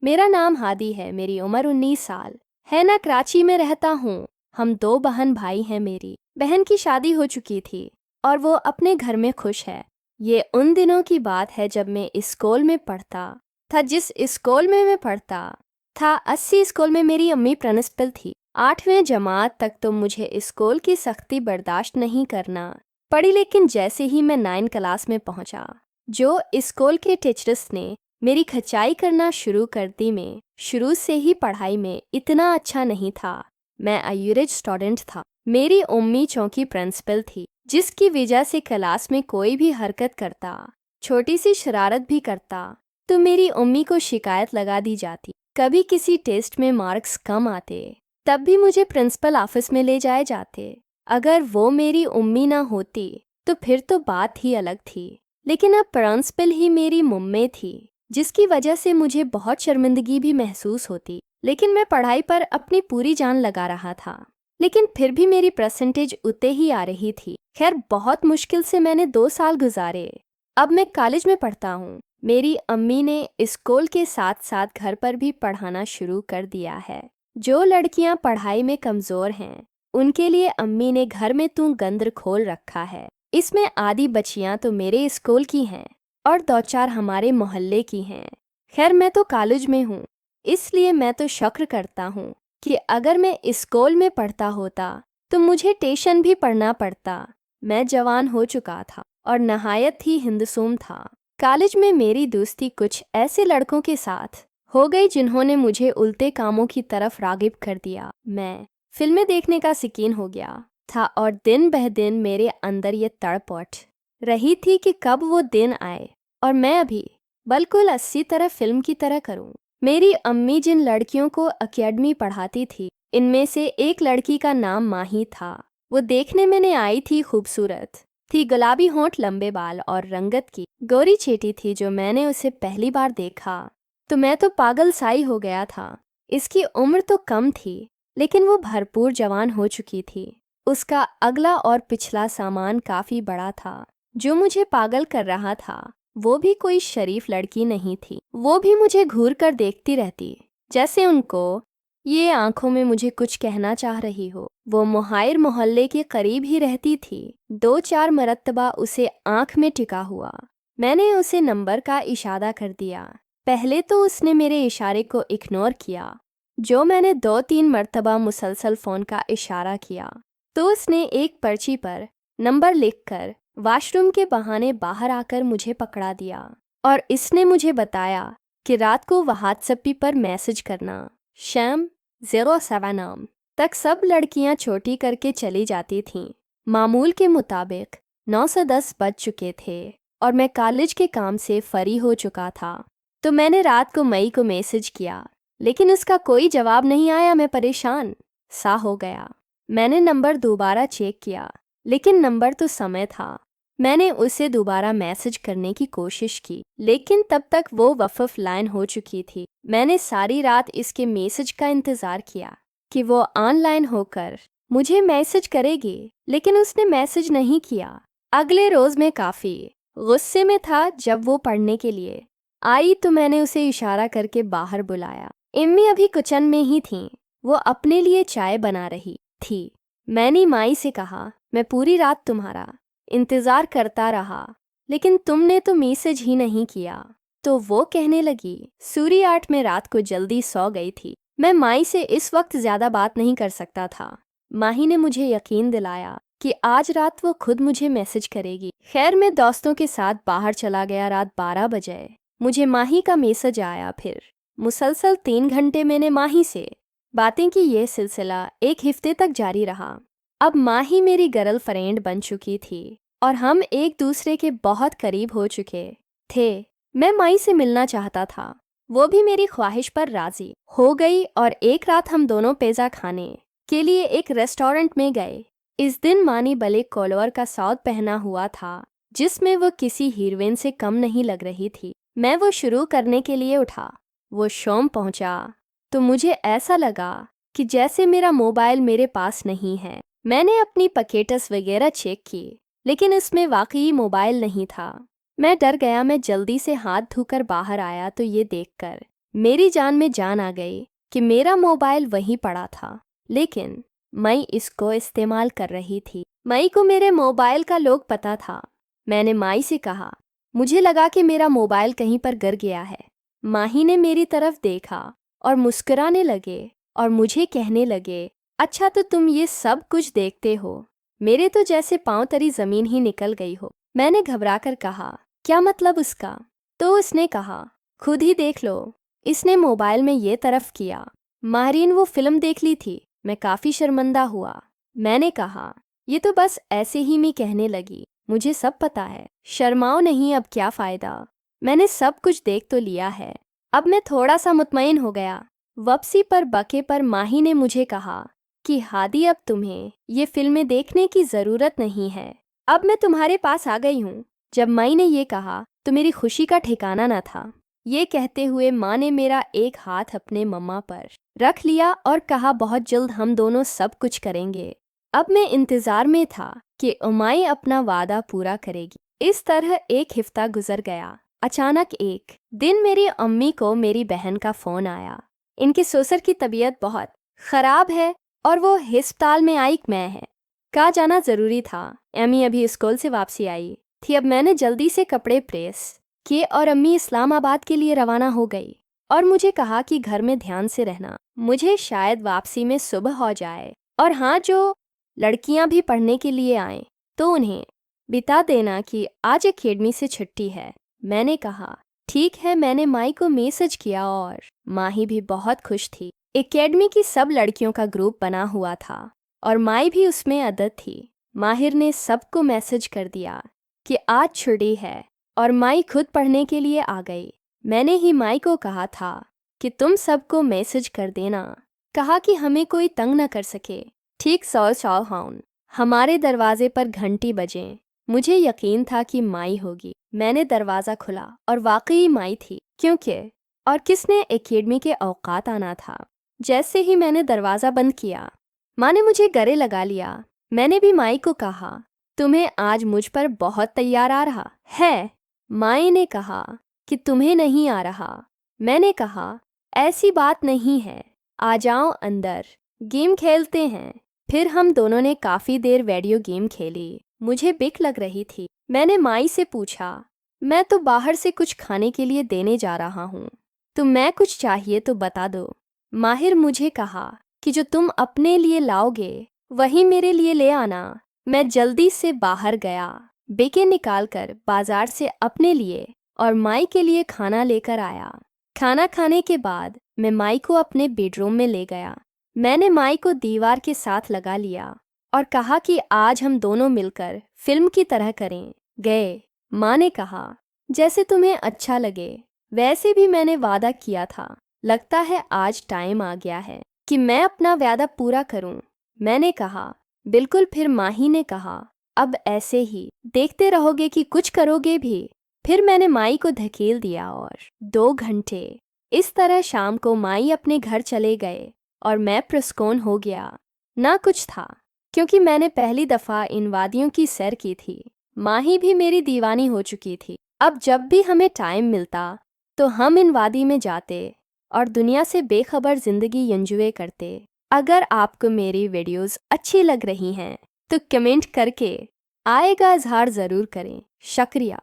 मेरा नाम हादी है, मेरी उम्र 19 साल है। ना कराची में रहता हूँ। हम 2 बहन भाई हैं। मेरी बहन की शादी हो चुकी थी और वो अपने घर में खुश है। ये उन दिनों की बात है जब मैं स्कूल में पढ़ता था। जिस स्कूल में मैं पढ़ता था 80 स्कूल में मेरी अम्मी प्रिंसिपल थी। 8वीं जमात तक तो मुझे स्कूल की सख्ती बर्दाश्त नहीं करना पड़ी, लेकिन जैसे ही मैं 9 क्लास में पहुंचा, जो स्कूल के टीचर्स ने मेरी खचाई करना शुरू कर दी। मैं शुरू से ही पढ़ाई में इतना अच्छा नहीं था। मैं एवरेज स्टूडेंट था। मेरी अम्मी चौकी प्रिंसिपल थी, जिसकी वजह से क्लास में कोई भी हरकत करता, छोटी सी शरारत भी करता, तो मेरी अम्मी को शिकायत लगा दी जाती। कभी किसी टेस्ट में मार्क्स कम आते, तब भी मुझे प्रिंसिपल ऑफिस में ले जाए जाते। अगर वो मेरी अम्मी ना होती तो फिर तो बात ही अलग थी, लेकिन अब प्रिंसिपल ही मेरी मम्मी थी, जिसकी वजह से मुझे बहुत शर्मिंदगी भी महसूस होती। लेकिन मैं पढ़ाई पर अपनी पूरी जान लगा रहा था, लेकिन फिर भी मेरी परसेंटेज उतने ही आ रही थी। खैर, बहुत मुश्किल से मैंने 2 साल गुजारे। अब मैं कॉलेज में पढ़ता हूँ। मेरी अम्मी ने स्कूल के साथ साथ घर पर भी पढ़ाना शुरू कर दिया है। जो लड़कियां पढ़ाई में कमज़ोर हैं, उनके लिए अम्मी ने घर में तू गंद्र खोल रखा है। इसमें आधी बच्चियां तो मेरे स्कूल की हैं और 2-4 हमारे मोहल्ले की हैं। खैर, मैं तो कॉलेज में हूँ, इसलिए मैं तो शुक्र करता हूँ कि अगर मैं स्कूल में पढ़ता होता तो मुझे ट्यूशन भी पढ़ना पड़ता। मैं जवान हो चुका था और नहायत ही हिंदुसूम था। कॉलेज में मेरी दोस्ती कुछ ऐसे लड़कों के साथ हो गई जिन्होंने मुझे उल्टे कामों की तरफ रागिब कर दिया। मैं फिल्में देखने का शौकीन हो गया था और दिन बह दिन मेरे अंदर ये तड़प उठ रही थी कि कब वो दिन आए और मैं अभी बिल्कुल 80 तरह फिल्म की तरह करूं। मेरी अम्मी जिन लड़कियों को एकेडमी पढ़ाती थी, इनमें से एक लड़की का नाम माही था। वो देखने में आई थी, खूबसूरत थी, गुलाबी होंठ, लंबे बाल और रंगत की गोरी चेटी थी। जो मैंने उसे पहली बार देखा तो मैं तो पागल साई हो गया था। इसकी उम्र तो कम थी, लेकिन वो भरपूर जवान हो चुकी थी। उसका अगला और पिछला सामान काफी बड़ा था। जो मुझे पागल कर रहा था वो भी कोई शरीफ लड़की नहीं थी। वो भी मुझे घूर कर देखती रहती, जैसे उनको ये आंखों में मुझे कुछ कहना चाह रही हो। वो मुहायर मोहल्ले के करीब ही रहती थी। 2-4 मरतबा उसे आंख में टिका हुआ। मैंने उसे नंबर का इशारा कर दिया। पहले तो उसने मेरे इशारे को इग्नोर किया। जो मैंने 2-3 मरतबा मुसलसल फ़ोन का इशारा किया तो उसने एक पर्ची पर नंबर लिखकर वॉशरूम के बहाने बाहर आकर मुझे पकड़ा दिया और इसने मुझे बताया कि रात को व्हाट्सएप पर मैसेज करना। शाम 07 am तक सब लड़कियां छोटी करके चली जाती थीं। मामूल के मुताबिक 9 से 10 बज चुके थे और मैं कॉलेज के काम से फ्री हो चुका था। तो मैंने रात को मई को मैसेज किया, लेकिन उसका कोई जवाब नहीं आया। मैं परेशान सा हो गया। मैंने नंबर दोबारा चेक किया, लेकिन नंबर तो समय था। मैंने उसे दोबारा मैसेज करने की कोशिश की, लेकिन तब तक वो वफ़ लाइन हो चुकी थी। मैंने सारी रात इसके मैसेज का इंतज़ार किया कि वो ऑनलाइन होकर मुझे मैसेज करेगी, लेकिन उसने मैसेज नहीं किया। अगले रोज़ मैं काफ़ी गुस्से में था। जब वो पढ़ने के लिए आई तो मैंने उसे इशारा करके बाहर बुलाया। इम्मी अभी किचन में ही थीं। वो अपने लिए चाय बना रही थी। मैंने माई से कहा, मैं पूरी रात तुम्हारा इंतज़ार करता रहा, लेकिन तुमने तो मैसेज ही नहीं किया। तो वो कहने लगी, सूरी 8 में रात को जल्दी सो गई थी। मैं माई से इस वक्त ज़्यादा बात नहीं कर सकता था। माही ने मुझे यकीन दिलाया कि आज रात वो खुद मुझे मैसेज करेगी। खैर, मैं दोस्तों के साथ बाहर चला गया। रात 12 बजे मुझे माही का मैसेज आया। फिर मुसलसल 3 घंटे मैंने माही से बातें की। ये सिलसिला 1 हफ्ते तक जारी रहा। अब माही मेरी गर्लफ्रेंड बन चुकी थी और हम एक दूसरे के बहुत करीब हो चुके थे। मैं माई से मिलना चाहता था। वो भी मेरी ख्वाहिश पर राजी हो गई और एक रात हम दोनों पिज़्ज़ा खाने के लिए एक रेस्टोरेंट में गए। इस दिन मानी ब्लैक कॉलर का सूट पहना हुआ था, जिसमें वो किसी हीरोइन से कम नहीं लग रही थी। मैं वो शुरू करने के लिए उठा। वो शॉम पहुंचा तो मुझे ऐसा लगा कि जैसे मेरा मोबाइल मेरे पास नहीं है। मैंने अपनी पकेटस वगैरह चेक की, लेकिन इसमें वाकई मोबाइल नहीं था। मैं डर गया। मैं जल्दी से हाथ धोकर बाहर आया तो ये देखकर मेरी जान में जान आ गई कि मेरा मोबाइल वहीं पड़ा था, लेकिन मैं इसको इस्तेमाल कर रही थी। मई को मेरे मोबाइल का लॉक पता था। मैंने माई से कहा, मुझे लगा कि मेरा मोबाइल कहीं पर गिर गया है। माही ने मेरी तरफ देखा और मुस्कुराने लगे और मुझे कहने लगे, अच्छा तो तुम ये सब कुछ देखते हो। मेरे तो जैसे पांव तरी जमीन ही निकल गई हो। मैंने घबराकर कहा, क्या मतलब उसका? तो उसने कहा, खुद ही देख लो। इसने मोबाइल में ये तरफ किया। माहरीन वो फिल्म देख ली थी। मैं काफ़ी शर्मिंदा हुआ। मैंने कहा, ये तो बस ऐसे ही मैं कहने लगी, मुझे सब पता है। शर्माओ नहीं, अब क्या फ़ायदा, मैंने सब कुछ देख तो लिया है। अब मैं थोड़ा सा मुतमईन हो गया। वापसी पर बके पर माही ने मुझे कहा कि हादी अब तुम्हें ये फिल्में देखने की ज़रूरत नहीं है, अब मैं तुम्हारे पास आ गई हूँ। जब माई ने ये कहा तो मेरी खुशी का ठिकाना न था। ये कहते हुए माँ ने मेरा एक हाथ अपने मम्मा पर रख लिया और कहा, बहुत जल्द हम दोनों सब कुछ करेंगे। अब मैं इंतज़ार में था कि उमाई अपना वादा पूरा करेगी। इस तरह एक हफ्ता गुजर गया। अचानक एक दिन मेरी अम्मी को मेरी बहन का फ़ोन आया। इनके ससुर की तबीयत बहुत ख़राब है और वो हिस्पताल में आई मैं है का जाना ज़रूरी था। अम्मी अभी स्कूल से वापसी आई थी। अब मैंने जल्दी से कपड़े प्रेस किए और अम्मी इस्लामाबाद के लिए रवाना हो गई और मुझे कहा कि घर में ध्यान से रहना, मुझे शायद वापसी में सुबह हो जाए, और हाँ, जो लड़कियां भी पढ़ने के लिए आएं तो उन्हें बता देना कि आज अकेडमी से छुट्टी है। मैंने कहा, ठीक है। मैंने माई को मैसेज किया और माही भी बहुत खुश थी। एकेडमी की सब लड़कियों का ग्रुप बना हुआ था और माई भी उसमें अदद थी। माहिर ने सबको मैसेज कर दिया कि आज छुट्टी है और माई खुद पढ़ने के लिए आ गई। मैंने ही माई को कहा था कि तुम सबको मैसेज कर देना, कहा कि हमें कोई तंग न कर सके। ठीक 100 हाउन हमारे दरवाजे पर घंटी बजे। मुझे यकीन था कि माई होगी। मैंने दरवाज़ा खुला और वाकई माई थी, क्योंकि और किसने एकेडमी के औकात आना था। जैसे ही मैंने दरवाज़ा बंद किया, माँ ने मुझे गले लगा लिया। मैंने भी माई को कहा, तुम्हें आज मुझ पर बहुत तैयार आ रहा है। माई ने कहा कि तुम्हें नहीं आ रहा। मैंने कहा, ऐसी बात नहीं है, आ जाओ अंदर, गेम खेलते हैं। फिर हम दोनों ने काफ़ी देर वीडियो गेम खेली। मुझे बिक लग रही थी। मैंने माई से पूछा, मैं तो बाहर से कुछ खाने के लिए देने जा रहा हूँ, तो मैं कुछ चाहिए तो बता दो। माहिर मुझे कहा कि जो तुम अपने लिए लाओगे वही मेरे लिए ले आना। मैं जल्दी से बाहर गया, बेके निकाल कर बाजार से अपने लिए और माई के लिए खाना लेकर आया। खाना खाने के बाद मैं माई को अपने बेडरूम में ले गया। मैंने माई को दीवार के साथ लगा लिया और कहा कि आज हम दोनों मिलकर फिल्म की तरह करें गए। माँ ने कहा, जैसे तुम्हें अच्छा लगे। वैसे भी मैंने वादा किया था। लगता है आज टाइम आ गया है कि मैं अपना वादा पूरा करूं। मैंने कहा, बिल्कुल। फिर माही ने कहा, अब ऐसे ही देखते रहोगे कि कुछ करोगे भी? फिर मैंने माई को धकेल दिया और 2 घंटे इस तरह शाम को माई अपने घर चले गए और मैं पुरस्कून हो गया। ना कुछ था, क्योंकि मैंने पहली दफ़ा इन वादियों की सैर की थी। माही भी मेरी दीवानी हो चुकी थी। अब जब भी हमें टाइम मिलता तो हम इन वादी में जाते और दुनिया से बेखबर ज़िंदगी एंजॉय करते। अगर आपको मेरी वीडियोस अच्छी लग रही हैं तो कमेंट करके आएगा इजहार ज़रूर करें। शुक्रिया।